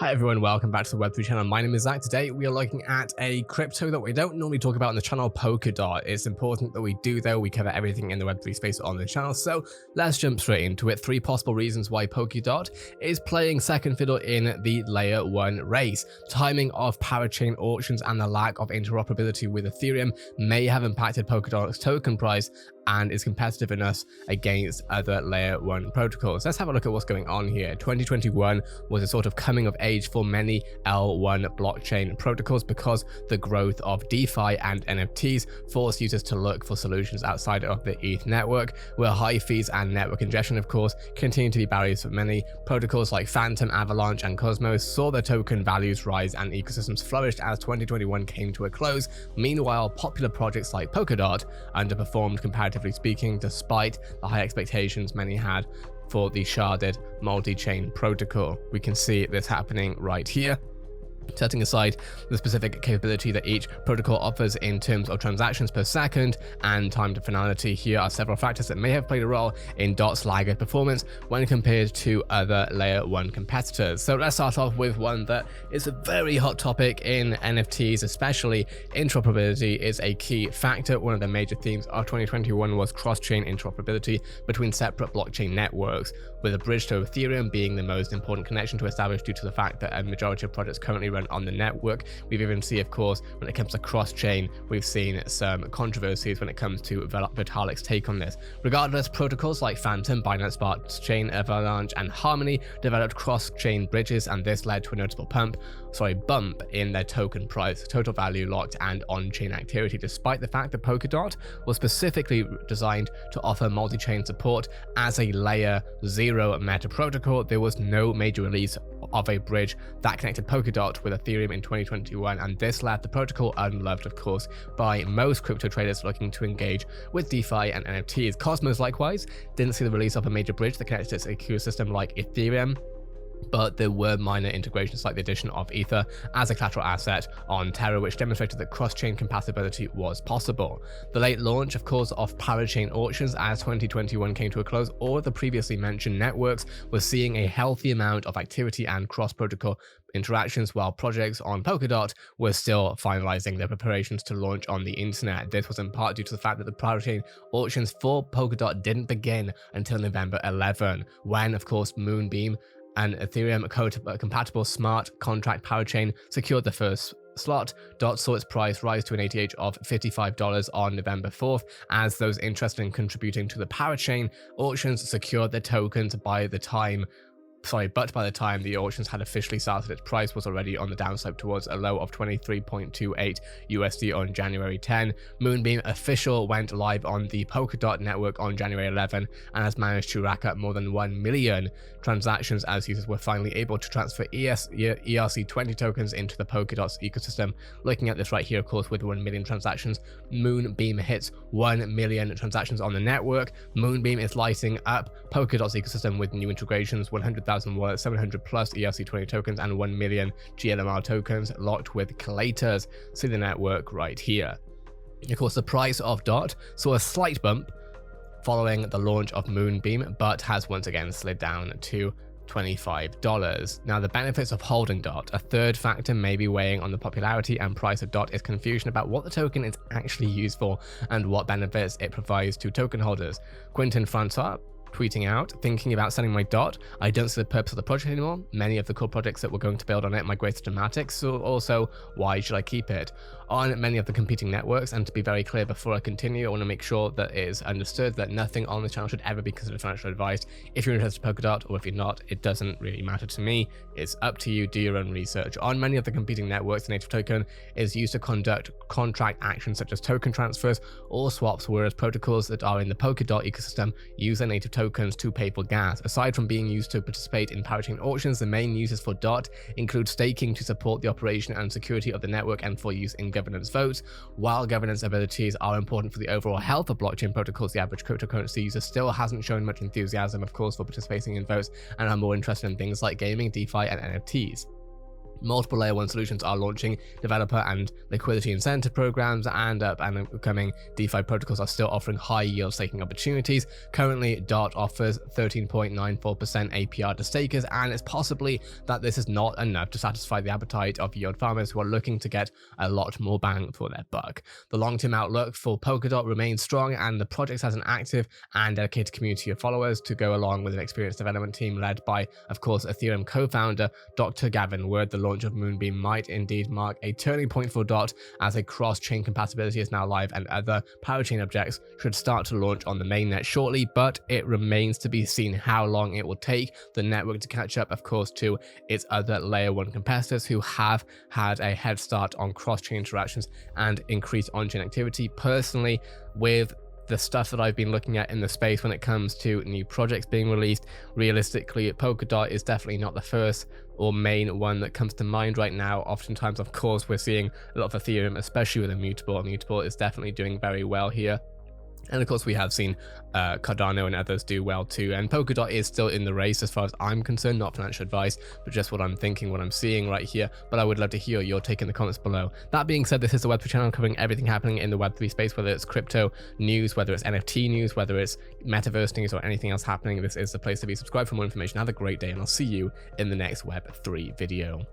Hi everyone, welcome back to the Web3 channel. My name is Zach. Today we are looking at a crypto that we don't normally talk about on the channel, Polkadot. It's important that we do though. We cover everything in the Web3 space on the channel, so let's jump straight into it. 3 possible reasons why Polkadot is playing second fiddle in the layer 1 race. Timing of parachain auctions and the lack of interoperability with Ethereum may have impacted Polkadot's token price and is competitiveness against other layer 1 protocols. Let's have a look at what's going on here. 2021 was a sort of coming of age for many L1 blockchain protocols because the growth of DeFi and NFTs forced users to look for solutions outside of the ETH network, where high fees and network congestion, of course, continue to be barriers for many. Protocols like Phantom, Avalanche, and Cosmos saw their token values rise and ecosystems flourished as 2021 came to a close. Meanwhile, popular projects like Polkadot underperformed comparatively speaking, despite the high expectations many had for the sharded multi-chain protocol. We can see this happening right here. Setting aside the specific capability that each protocol offers in terms of transactions per second and time to finality, here are several factors that may have played a role in DOT's laggard performance when compared to other layer 1 competitors. So let's start off with one that is a very hot topic in NFTs, especially interoperability is a key factor. One of the major themes of 2021 was cross-chain interoperability between separate blockchain networks, with a bridge to Ethereum being the most important connection to establish due to the fact that a majority of projects currently run on the network. We've even seen, of course, when it comes to cross-chain, we've seen some controversies when it comes to Vitalik's take on this. Regardless, protocols like Phantom, Binance Smart Chain, Avalanche, and Harmony developed cross-chain bridges, and this led to a notable bump in their token price, total value locked, and on-chain activity, despite the fact that Polkadot was specifically designed to offer multi-chain support as a layer 0 meta protocol. There was no major release of a bridge that connected Polkadot with Ethereum in 2021, and this left the protocol unloved, of course, by most crypto traders looking to engage with DeFi and NFTs. Cosmos, likewise, didn't see the release of a major bridge that connected its ecosystem like Ethereum, but there were minor integrations like the addition of Ether as a collateral asset on Terra, which demonstrated that cross-chain compatibility was possible. The late launch, of course, of parachain auctions as 2021 came to a close, all of the previously mentioned networks were seeing a healthy amount of activity and cross-protocol interactions, while projects on Polkadot were still finalizing their preparations to launch on the internet. This was in part due to the fact that the parachain auctions for Polkadot didn't begin until November 11, when, of course, Moonbeam, an Ethereum compatible smart contract parachain, secured the first slot. DOT saw its price rise to an ATH of $55 on November 4th, as those interested in contributing to the parachain auctions secured their tokens by the time the auctions had officially started, its price was already on the downslope towards a low of 23.28 USD on January 10. Moonbeam official went live on the Polkadot network on January 11 and has managed to rack up more than 1 million transactions as users were finally able to transfer ERC20 tokens into the Polkadot's ecosystem. Looking at this right here, of course, with 1 million transactions, Moonbeam hits 1 million transactions on the network. Moonbeam is lighting up Polkadot's ecosystem with new integrations, 100,000 wallets, 700 plus ERC20 tokens, and 1 million GLMR tokens locked with collators. See the network right here. Of course, the price of DOT saw a slight bump following the launch of Moonbeam, but has once again slid down to $25. Now, the benefits of holding DOT. A third factor may be weighing on the popularity and price of DOT is confusion about what the token is actually used for and what benefits it provides to token holders. Quentin Francois tweeting out, thinking about selling my DOT. I don't see the purpose of the project anymore. Many of the core projects that we're going to build on it migrated to Matic, so also, why should I keep it? On many of the competing networks, and to be very clear before I continue, I want to make sure that it is understood that nothing on this channel should ever be considered financial advice. If you're interested in Polkadot, or if you're not, it doesn't really matter to me. It's up to you, do your own research. On many of the competing networks, the native token is used to conduct contract actions such as token transfers or swaps, whereas protocols that are in the Polkadot ecosystem use their native tokens to pay for gas. Aside from being used to participate in parachain auctions, the main uses for DOT include staking to support the operation and security of the network and for use in governance votes. While governance abilities are important for the overall health of blockchain protocols, the average cryptocurrency user still hasn't shown much enthusiasm, of course, for participating in votes and are more interested in things like gaming, DeFi, and NFTs. Multiple layer 1 solutions are launching developer and liquidity incentive programs, and upcoming DeFi protocols are still offering high yield staking opportunities. Currently, DOT offers 13.94% APR to stakers, and it's possibly that this is not enough to satisfy the appetite of yield farmers who are looking to get a lot more bang for their buck. The long-term outlook for Polkadot remains strong, and the project has an active and dedicated community of followers to go along with an experienced development team led by, of course, Ethereum co-founder Dr. Gavin Wood. The launch of Moonbeam might indeed mark a turning point for DOT, as a cross-chain compatibility is now live and other parachain objects should start to launch on the mainnet shortly, but it remains to be seen how long it will take the network to catch up, of course, to its other layer 1 competitors who have had a head start on cross-chain interactions and increased on-chain activity. Personally, with the stuff that I've been looking at in the space when it comes to new projects being released, realistically, Polkadot is definitely not the first or main one that comes to mind right now. Oftentimes, of course, we're seeing a lot of Ethereum, especially with Immutable. Immutable is definitely doing very well here. And of course, we have seen Cardano and others do well too. And Polkadot is still in the race as far as I'm concerned, not financial advice, but just what I'm thinking, what I'm seeing right here. But I would love to hear your take in the comments below. That being said, this is the Web3 channel covering everything happening in the Web3 space, whether it's crypto news, whether it's NFT news, whether it's metaverse news, or anything else happening. This is the place to be. Subscribe for more information. Have a great day, and I'll see you in the next Web3 video.